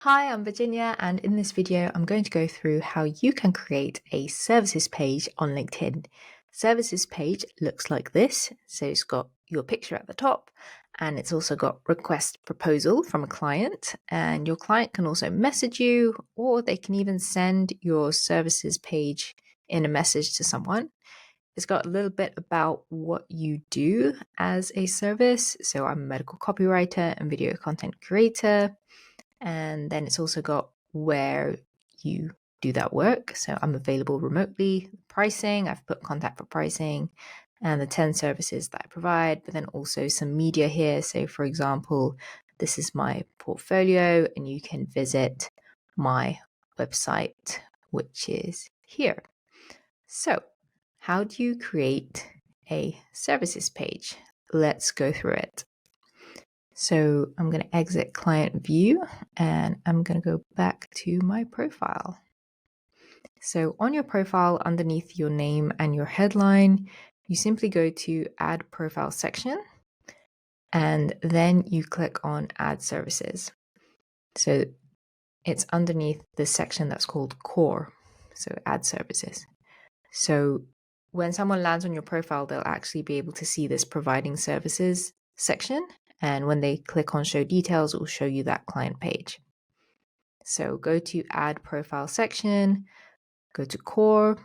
Hi, I'm Virginia, and in this video, I'm going to go through how you can create a services page on LinkedIn. Services page looks like this. So it's got your picture at the top, and it's also got request proposal from a client. And your client can also message you, or they can even send your services page in a message to someone. It's got a little bit about what you do as a service. So I'm a medical copywriter and video content creator. And then it's also got where you do that work. So I'm available remotely, pricing, I've put contact for pricing, and the 10 services that I provide, but then also some media here. So, for example, this is my portfolio, and you can visit my website, which is here. So, how do you create a services page? Let's go through it. So I'm going to exit client view and I'm going to go back to my profile. So on your profile, underneath your name and your headline, you simply go to add profile section and then you click on add services. So it's underneath the section that's called core. So add services. So when someone lands on your profile, they'll actually be able to see this providing services section. And when they click on show details, it will show you that client page. So go to add profile section, go to core,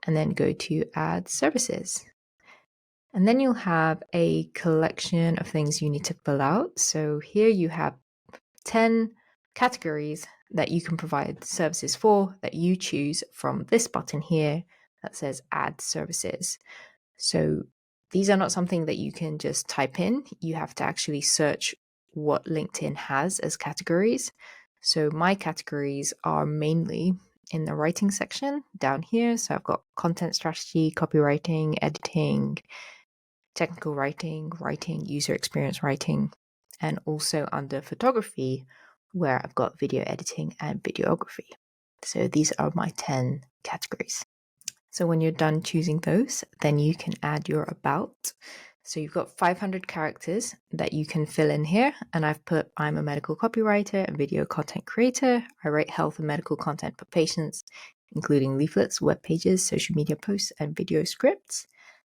and then go to add services. And then you'll have a collection of things you need to fill out. So here you have 10 categories that you can provide services for that you choose from this button here that says add services. So these are not something that you can just type in. You have to actually search what LinkedIn has as categories. So my categories are mainly in the writing section down here. So I've got content strategy, copywriting, editing, technical writing, user experience writing, and also under photography, where I've got video editing and videography. So these are my 10 categories. So when you're done choosing those, then you can add your about. So you've got 500 characters that you can fill in here. And I've put, I'm a medical copywriter and video content creator. I write health and medical content for patients, including leaflets, web pages, social media posts, and video scripts.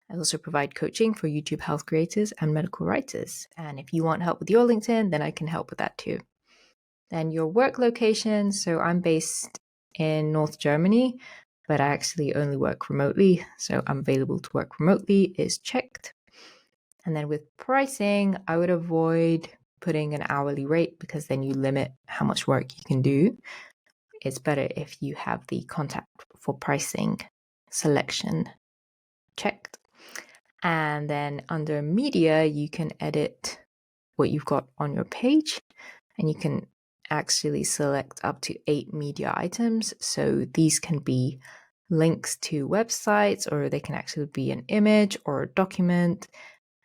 I also provide coaching for YouTube health creators and medical writers. And if you want help with your LinkedIn, then I can help with that too. Then your work location. So I'm based in North Germany, but I actually only work remotely. So I'm available to work remotely is checked. And then with pricing, I would avoid putting an hourly rate because then you limit how much work you can do. It's better if you have the contact for pricing selection checked. And then under media, you can edit what you've got on your page, and you can actually select up to 8 media items. So these can be links to websites, or they can actually be an image or a document.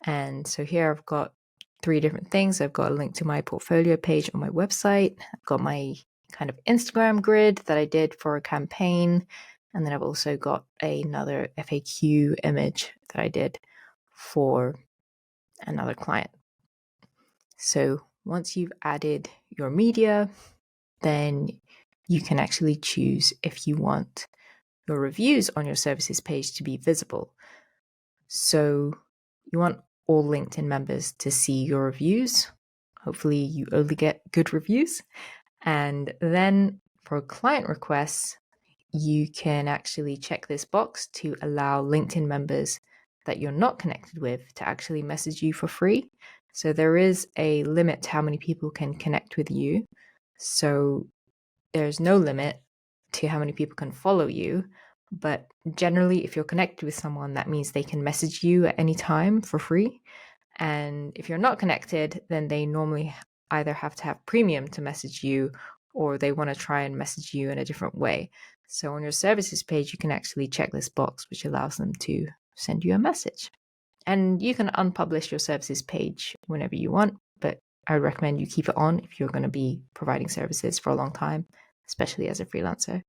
And so here I've got 3 different things. I've got a link to my portfolio page on my website. I've got my kind of Instagram grid that I did for a campaign. And then I've also got another FAQ image that I did for another client. So once you've added your media, then you can actually choose if you want your reviews on your services page to be visible. So you want all LinkedIn members to see your reviews. Hopefully you only get good reviews. And then for client requests, you can actually check this box to allow LinkedIn members that you're not connected with to actually message you for free. So there is a limit to how many people can connect with you. So there's no limit to how many people can follow you. But generally, if you're connected with someone, that means they can message you at any time for free. And if you're not connected, then they normally either have to have premium to message you, or they want to try and message you in a different way. So on your services page, you can actually check this box, which allows them to send you a message. And you can unpublish your services page whenever you want, but I recommend you keep it on if you're going to be providing services for a long time, especially as a freelancer.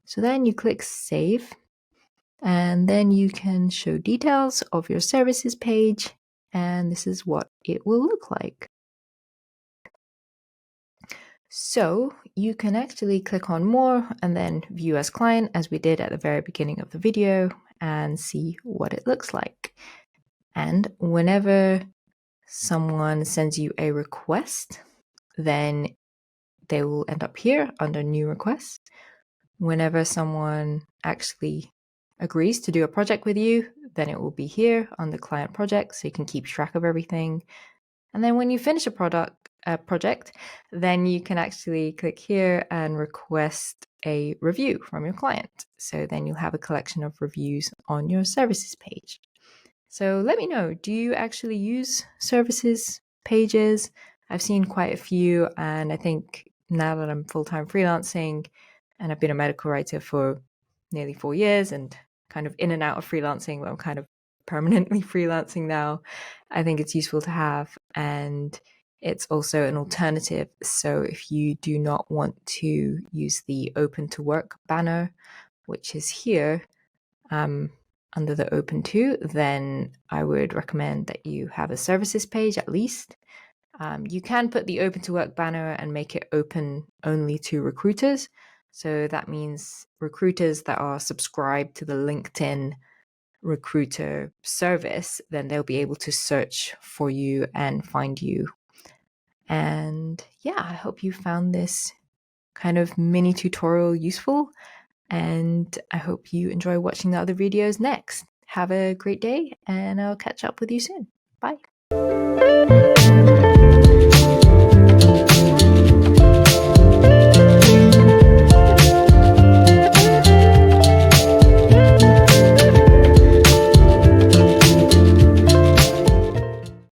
So then you click save, and then you can show details of your services page, and this is what it will look like. So you can actually click on more and then view as client, as we did at the very beginning of the video, and see what it looks like. And whenever someone sends you a request, then they will end up here under new requests. Whenever someone actually agrees to do a project with you, then it will be here on the client project, so you can keep track of everything. And then when you finish a project, then you can actually click here and request a review from your client. So then you'll have a collection of reviews on your services page. So let me know, do you actually use services pages? I've seen quite a few, and I think now that I'm full-time freelancing and I've been a medical writer for nearly 4 years and kind of in and out of freelancing, but I'm kind of permanently freelancing now, I think it's useful to have, and it's also an alternative. So if you do not want to use the open to work banner, which is here, under the open to, then I would recommend that you have a services page at least. You can put the open to work banner and make it open only to recruiters. So that means recruiters that are subscribed to the LinkedIn recruiter service, then they'll be able to search for you and find you. And yeah, I hope you found this kind of mini tutorial useful, and I hope you enjoy watching the other videos next. Have a great day, and I'll catch up with you soon. Bye.